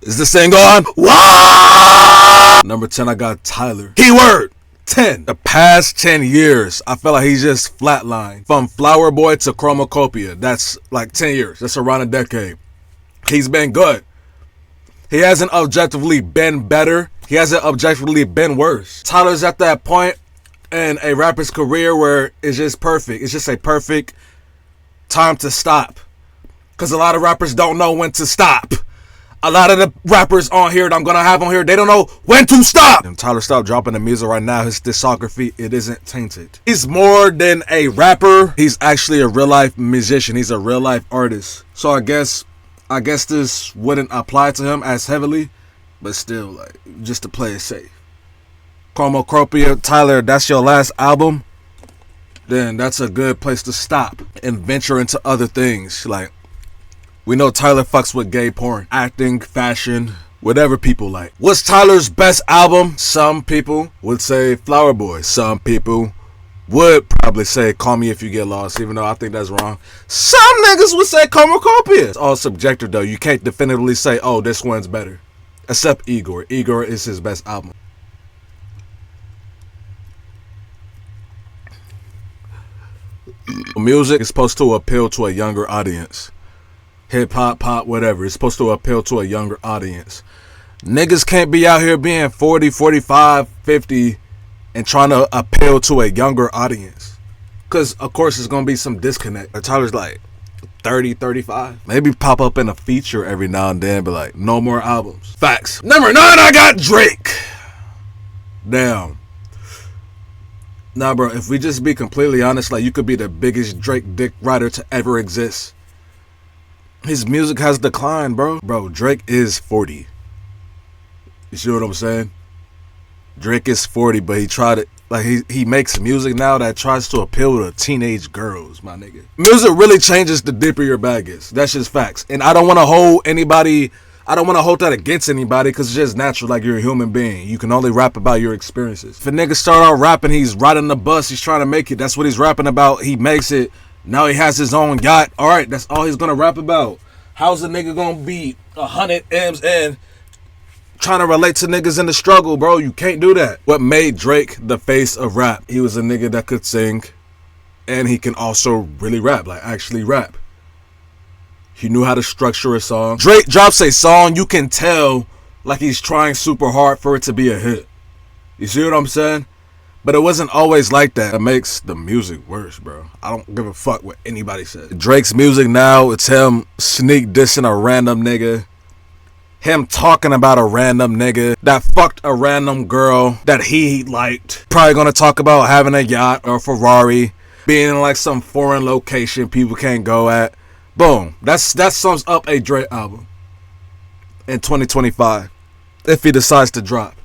Is this thing on? What? Number 10, I got Tyler. Keyword 10. The past 10 years, I feel like he's just flatlined. From Flower Boy to Chromacopia. That's like 10 years. That's around a decade. He's been good. He hasn't objectively been better. He hasn't objectively been worse. Tyler's at that point in a rapper's career where it's just perfect. It's just a perfect time to stop. Because a lot of rappers don't know when to stop. A lot of the rappers on here that I'm going to have on here, they don't know when to stop. And Tyler stopped dropping the music right now. His discography, it isn't tainted. He's more than a rapper. He's actually a real life musician. He's a real life artist. So I guess this wouldn't apply to him as heavily. But still, like, just to play it safe. Chromacopia, Tyler, that's your last album? Then that's a good place to stop and venture into other things. Like, we know Tyler fucks with gay porn, acting, fashion, whatever people like. What's Tyler's best album? Some people would say Flower Boy. Some people would probably say Call Me If You Get Lost, even though I think that's wrong. Some niggas would say Chromacopia. It's all subjective though. You can't definitively say, oh, this one's better. Except Igor. Igor is his best album. Music is supposed to appeal to a younger audience. Hip hop, pop, whatever. It's supposed to appeal to a younger audience. Niggas can't be out here being 40, 45, 50 and trying to appeal to a younger audience. Because, of course, there's going to be some disconnect. Tyler's like 30, 35. Maybe pop up in a feature every now and then, but like, no more albums. Facts. Number 9, I got Drake. Damn. Nah, bro, if we just be completely honest, like, you could be the biggest Drake dick rider to ever exist. His music has declined, bro. Bro, Drake is 40. You see what I'm saying? Drake is 40, but he tried it. Like, he makes music now that tries to appeal to teenage girls, my nigga. Music really changes the deeper your bag is. That's just facts. And I don't want to hold that against anybody because it's just natural, like you're a human being. You can only rap about your experiences. If a nigga start out rapping, he's riding the bus, he's trying to make it. That's what he's rapping about. He makes it. Now he has his own yacht. All right, that's all he's going to rap about. How's a nigga going to be 100 M's in trying to relate to niggas in the struggle, bro? You can't do that. What made Drake the face of rap? He was a nigga that could sing and he can also really rap, like actually rap. He knew how to structure a song. Drake drops a song, you can tell like he's trying super hard for it to be a hit. You see what I'm saying? But it wasn't always like that. It makes the music worse, bro. I don't give a fuck what anybody says. Drake's music now, it's him sneak dissing a random nigga. Him talking about a random nigga that fucked a random girl that he liked. Probably gonna talk about having a yacht or a Ferrari, being in like some foreign location people can't go at. Boom. That sums up a Drake album in 2025. If he decides to drop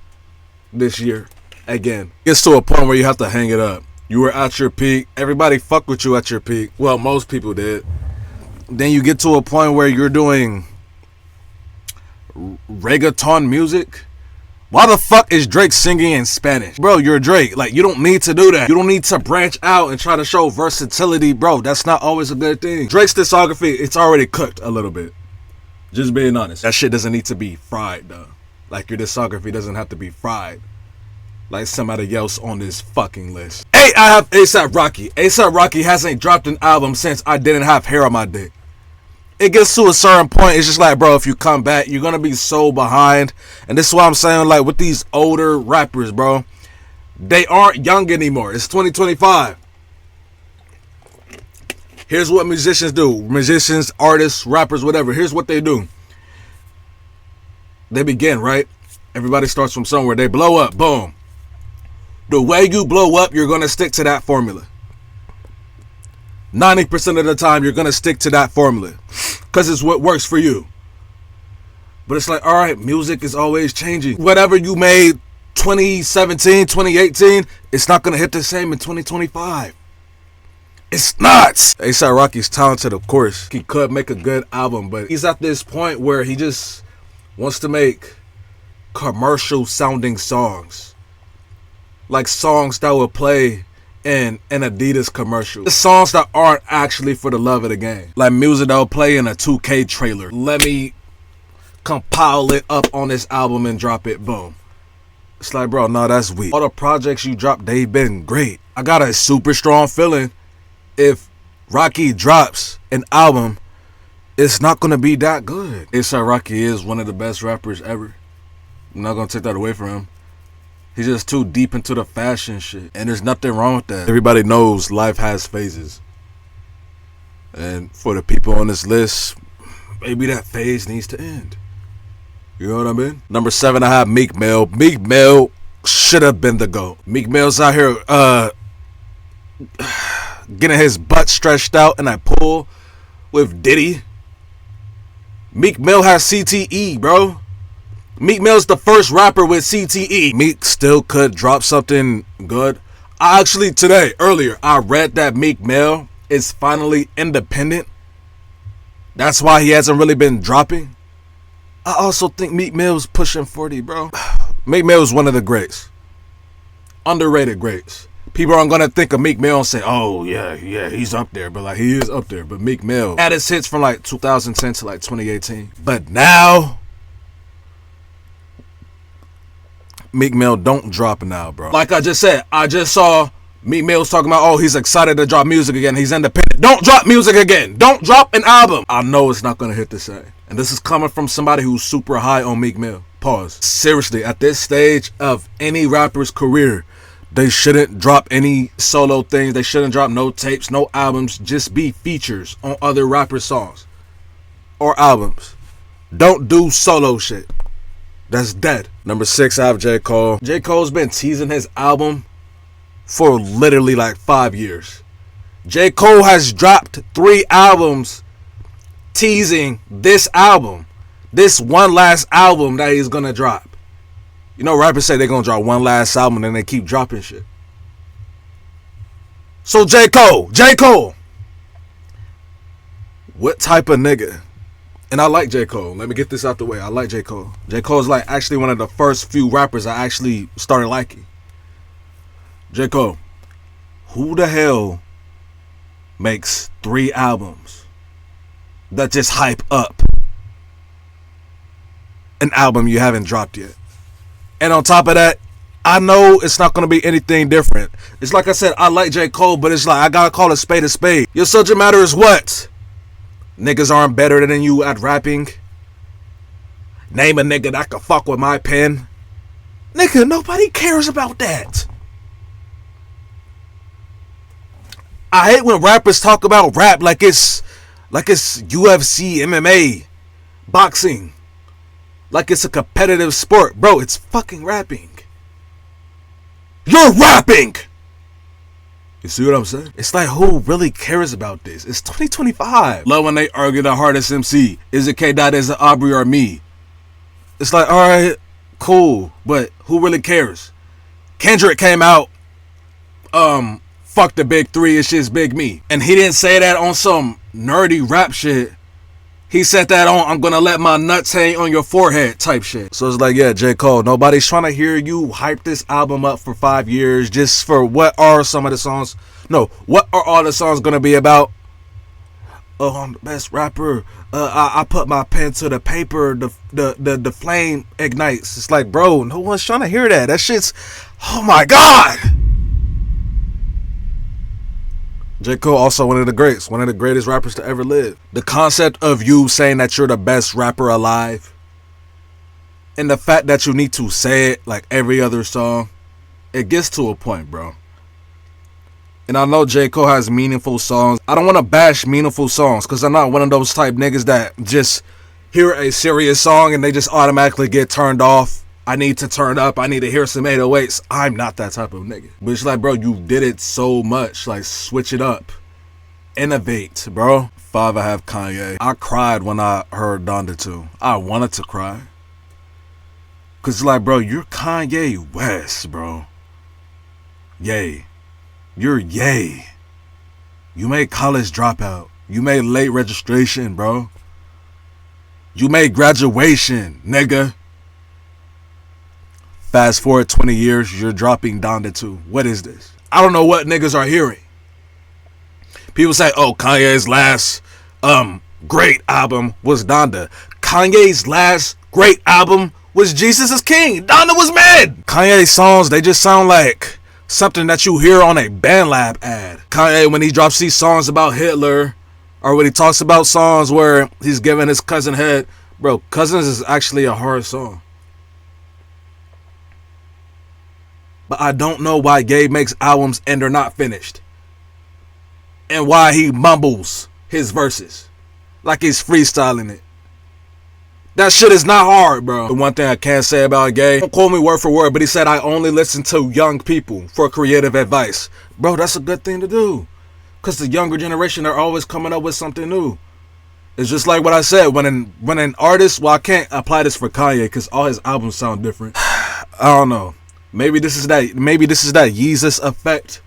this year. Again, gets to a point where you have to hang it up. You were at your peak. Everybody fucked with you at your peak. Well, most people did. Then you get to a point where you're doing reggaeton music. Why the fuck is Drake singing in Spanish? Bro, you're Drake. Like, you don't need to do that. You don't need to branch out and try to show versatility, bro. That's not always a good thing. Drake's discography, it's already cooked a little bit. Just being honest. That shit doesn't need to be fried, though. Like, your discography doesn't have to be fried like somebody else on this fucking list. 8, I have A$AP Rocky. A$AP Rocky hasn't dropped an album since I didn't have hair on my dick. It gets to a certain point, it's just like, bro, if you come back, you're gonna be so behind. And this is why I'm saying, like, with these older rappers, bro, they aren't young anymore. It's 2025. Here's what musicians do. Musicians, artists, rappers, whatever. Here's what they do. They begin, right? Everybody starts from somewhere. They blow up. Boom. The way you blow up, you're going to stick to that formula. 90% of the time, you're going to stick to that formula. Because it's what works for you. But it's like, all right, music is always changing. Whatever you made 2017, 2018, it's not going to hit the same in 2025. It's not. A$AP Rocky's talented, of course. He could make a good album, but he's at this point where he just wants to make commercial sounding songs. Like songs that will play in an Adidas commercial. The songs that aren't actually for the love of the game. Like music that will play in a 2K trailer. Let me compile it up on this album and drop it. Boom. It's like, bro, no, that's weak. All the projects you dropped, they've been great. I got a super strong feeling if Rocky drops an album, it's not gonna be that good. A$AP Rocky is one of the best rappers ever. I'm not gonna take that away from him. He's just too deep into the fashion shit. And there's nothing wrong with that. Everybody knows life has phases. And for the people on this list, maybe that phase needs to end. You know what I mean? Number 7, I have Meek Mill. Meek Mill should have been the GOAT. Meek Mill's out here getting his butt stretched out in that pool with Diddy. Meek Mill has CTE, bro. Meek Mill's the first rapper with CTE. Meek still could drop something good. Earlier, I read that Meek Mill is finally independent. That's why he hasn't really been dropping. I also think Meek Mill's pushing 40, bro. Meek Mill's one of the greats. Underrated greats. People aren't gonna think of Meek Mill and say, oh yeah, he's up there. But like, he is up there. But Meek Mill had his hits from like 2010 to like 2018. But now, Meek Mill don't drop now, bro. Like I just said, I just saw Meek Mill's talking about, oh, he's excited to drop music again. He's independent. Don't drop music again. Don't drop an album. I know it's not gonna hit the same. And this is coming from somebody who's super high on Meek Mill. Pause. Seriously, at this stage of any rapper's career, they shouldn't drop any solo things. They shouldn't drop no tapes, no albums. Just be features on other rappers' songs or albums. Don't do solo shit. That's dead. Number 6, I have J. Cole. J. Cole's been teasing his album for literally like 5 years. J. Cole has dropped 3 albums teasing this album. This one last album that he's gonna drop. You know, rappers say they're gonna drop one last album and then they keep dropping shit. So J. Cole. What type of nigga? And I like J. Cole. Let me get this out the way. I like J. Cole. J. Cole is like actually one of the first few rappers I actually started liking. J. Cole. Who the hell makes 3 albums that just hype up an album you haven't dropped yet? And on top of that, I know it's not going to be anything different. It's like I said, I like J. Cole, but it's like I got to call a spade a spade. Your subject matter is what? Niggas aren't better than you at rapping. Name a nigga that can fuck with my pen. Nigga, nobody cares about that. I hate when rappers talk about rap like it's UFC, MMA, boxing. Like it's a competitive sport. Bro, it's fucking rapping. You're rapping! You see what I'm saying? It's like, who really cares about this? It's 2025. Love when they argue the hardest MC. Is it K. Dot, is it Aubrey, or me? It's like, alright, cool. But who really cares? Kendrick came out, fuck the big 3, it's just big me. And he didn't say that on some nerdy rap shit. He said that on, I'm gonna let my nuts hang on your forehead type shit. So it's like, yeah, J. Cole, nobody's trying to hear you hype this album up for 5 years just for what are some of the songs. No, what are all the songs gonna be about? Oh, I'm the best rapper. I put my pen to the paper, the flame ignites. It's like, bro, no one's trying to hear that. That shit's, oh my God. J. Cole, also one of the greats, one of the greatest rappers to ever live. The concept of you saying that you're the best rapper alive, and the fact that you need to say it like every other song, it gets to a point, bro. And I know J. Cole has meaningful songs. I don't want to bash meaningful songs, because I'm not one of those type niggas that just hear a serious song and they just automatically get turned off. I need to turn up. I need to hear some 808s. I'm not that type of nigga. But it's like, bro, you did it so much. Like, switch it up. Innovate, bro. 5, I have Kanye. I cried when I heard Donda 2. I wanted to cry. Because it's like, bro, you're Kanye West, bro. Yay. You're Yay. You made College Dropout. You made Late Registration, bro. You made Graduation, nigga. Fast forward 20 years, you're dropping Donda 2. What is this? I don't know what niggas are hearing. People say, oh, Kanye's last great album was Donda. Kanye's last great album was Jesus is King. Donda was mad. Kanye's songs, they just sound like something that you hear on a BandLab ad. Kanye, when he drops these songs about Hitler, or when he talks about songs where he's giving his cousin head, bro, Cousins is actually a hard song. But I don't know why Gabe makes albums and they're not finished. And why he mumbles his verses like he's freestyling it. That shit is not hard, bro. The one thing I can't say about Gabe, don't quote me word for word, but he said, I only listen to young people for creative advice. Bro, that's a good thing to do. Because the younger generation are always coming up with something new. It's just like what I said, when an artist, well, I can't apply this for Kanye because all his albums sound different. I don't know. Maybe this is that Yeezus effect.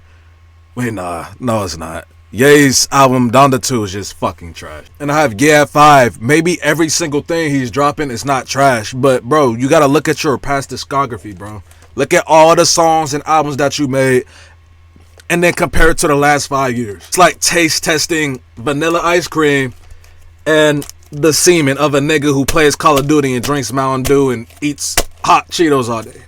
Wait, no, it's not. Ye's album Donda 2 is just fucking trash. And I have Ye at 5. Maybe every single thing he's dropping is not trash, but bro, you gotta look at your past discography, bro. Look at all the songs and albums that you made and then compare it to the last 5 years. It's like taste testing vanilla ice cream and the semen of a nigga who plays Call of Duty and drinks Mountain Dew and eats hot Cheetos all day.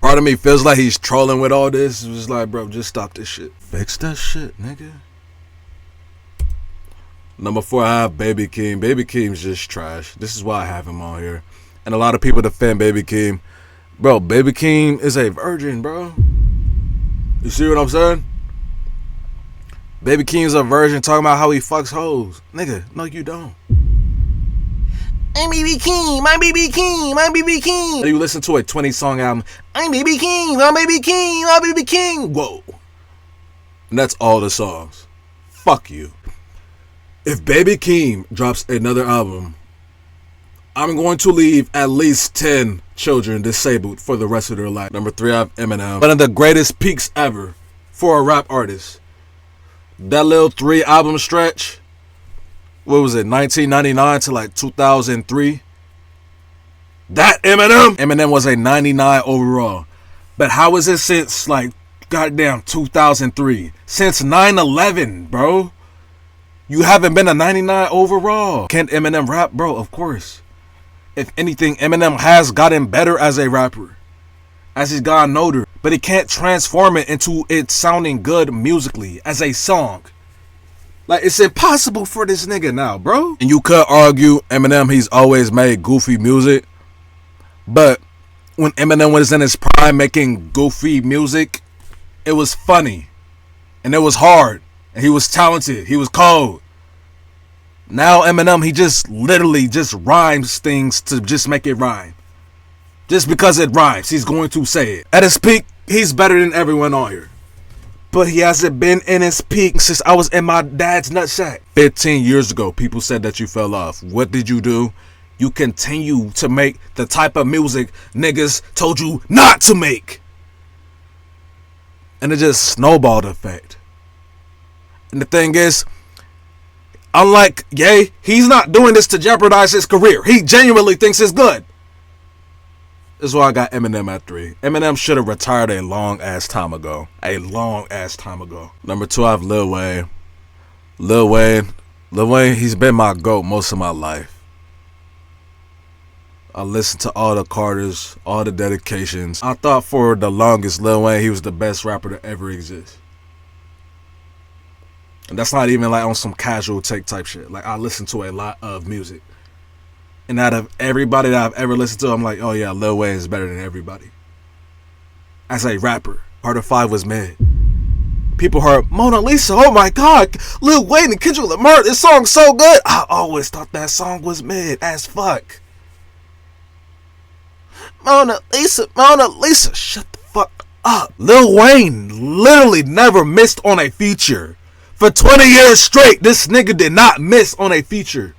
Part of me feels like he's trolling with all this. It's just like, bro, just stop this shit. Fix that shit, nigga. Number 4, I have Baby Keem. Baby Keem's just trash. This is why I have him on here. And a lot of people defend Baby Keem. Bro, Baby Keem is a virgin, bro. You see what I'm saying? Baby Keem's a virgin talking about how he fucks hoes. Nigga, no you don't. I'm BB King, my BB King, my BB King. You listen to a 20-song album. I'm BB King, I'm BB King, I'm BB King. Whoa. And that's all the songs. Fuck you. If Baby Keem drops another album, I'm going to leave at least 10 children disabled for the rest of their life. Number 3, I have Eminem. One of the greatest peaks ever for a rap artist. That little 3 album stretch. What was it, 1999 to like 2003? That Eminem was a 99 overall. But how is it since like goddamn 2003? Since 9/11, bro. You haven't been a 99 overall. Can Eminem rap? Bro, of course. If anything, Eminem has gotten better as a rapper. As he's gotten older. But he can't transform it into it sounding good musically as a song. Like, it's impossible for this nigga now, bro. And you could argue Eminem, he's always made goofy music. But when Eminem was in his prime making goofy music, it was funny. And it was hard. And he was talented. He was cold. Now Eminem, he just literally just rhymes things to just make it rhyme. Just because it rhymes, he's going to say it. At his peak, he's better than everyone on here. But he hasn't been in his peak since I was in my dad's nutsack. 15 years ago, people said that you fell off. What did you do? You continue to make the type of music niggas told you not to make. And it just snowballed effect. And the thing is, unlike Ye, he's not doing this to jeopardize his career. He genuinely thinks it's good. This is why I got Eminem at 3. Eminem should have retired a long ass time ago. Number 2, I have Lil Wayne. Lil Wayne, he's been my GOAT most of my life. I listened to all the Carters, all the dedications. I thought for the longest, Lil Wayne, he was the best rapper to ever exist. And that's not even like on some casual take type shit. Like, I listen to a lot of music. And out of everybody that I've ever listened to, I'm like, oh yeah, Lil Wayne is better than everybody. As a rapper, Carter 5 was mid. People heard Mona Lisa, oh my god, Lil Wayne and Kendrick Lamar, this song's so good. I always thought that song was mid as fuck. Mona Lisa, shut the fuck up. Lil Wayne literally never missed on a feature. For 20 years straight, this nigga did not miss on a feature.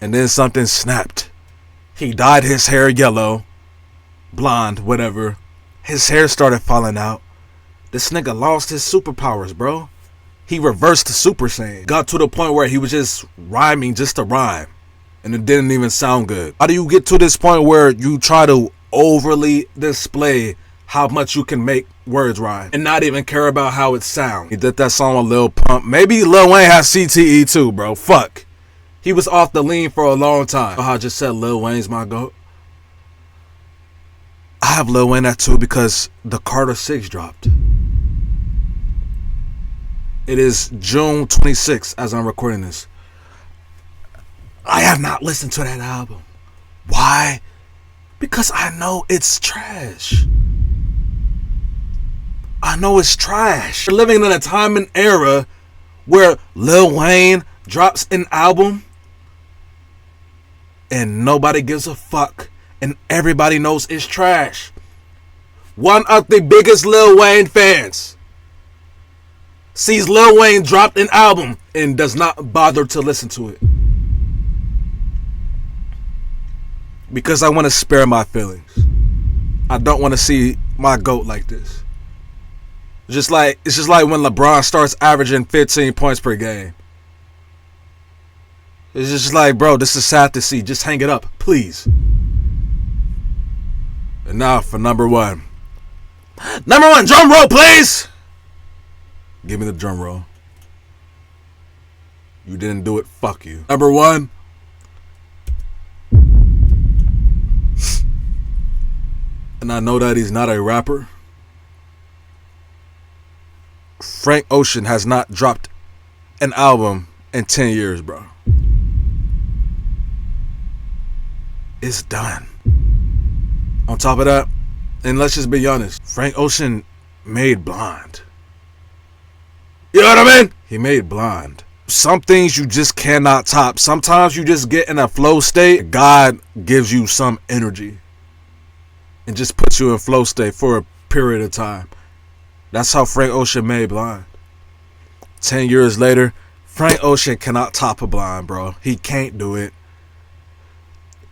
And then something snapped. He dyed his hair yellow, blonde, whatever. His hair started falling out. This nigga lost his superpowers, bro. He reversed the Super Saiyan. Got to the point where he was just rhyming just to rhyme. And it didn't even sound good. How do you get to this point where you try to overly display how much you can make words rhyme and not even care about how it sounds. He did that song with Lil Pump. Maybe Lil Wayne has CTE too, bro. Fuck. He was off the lean for a long time. I just said Lil Wayne's my GOAT. I have Lil Wayne at 2 because the Carter 6 dropped. It is June 26th as I'm recording this. I have not listened to that album. Why? Because I know it's trash. I know it's trash. We're living in a time and era where Lil Wayne drops an album and nobody gives a fuck and everybody knows it's trash. One of the biggest Lil Wayne fans sees Lil Wayne drop an album and does not bother to listen to it. Because I want to spare my feelings. I don't want to see my GOAT like this. It's just like when LeBron starts averaging 15 points per game. It's just like, bro, this is sad to see. Just hang it up, please. And now for number 1. Number 1, drum roll, please. Give me the drum roll. You didn't do it, fuck you. Number 1. And I know that he's not a rapper. Frank Ocean has not dropped an album in 10 years, bro. It's done. On top of that, and let's just be honest, Frank Ocean made Blind. You know what I mean? He made Blind. Some things you just cannot top. Sometimes you just get in a flow state. God gives you some energy and just puts you in flow state for a period of time. That's how Frank Ocean made Blind. 10 years later, Frank Ocean cannot top a Blind, bro. He can't do it.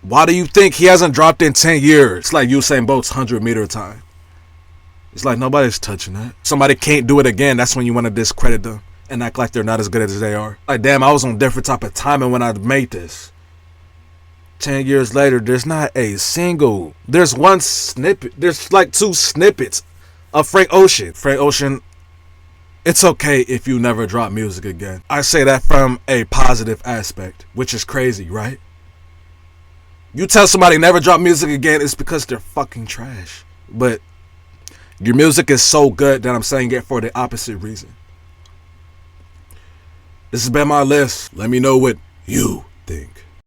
Why do you think he hasn't dropped in 10 years? It's like Usain Bolt's 100-meter time. It's like nobody's touching that. Somebody can't do it again. That's when you want to discredit them and act like they're not as good as they are. Like, damn, I was on different type of timing when I made this. 10 years later, there's not a single. There's one snippet. There's like 2 snippets of Frank Ocean. Frank Ocean, it's okay if you never drop music again. I say that from a positive aspect, which is crazy, right? You tell somebody never drop music again, it's because they're fucking trash. But your music is so good that I'm saying it for the opposite reason. This has been my list. Let me know what you think.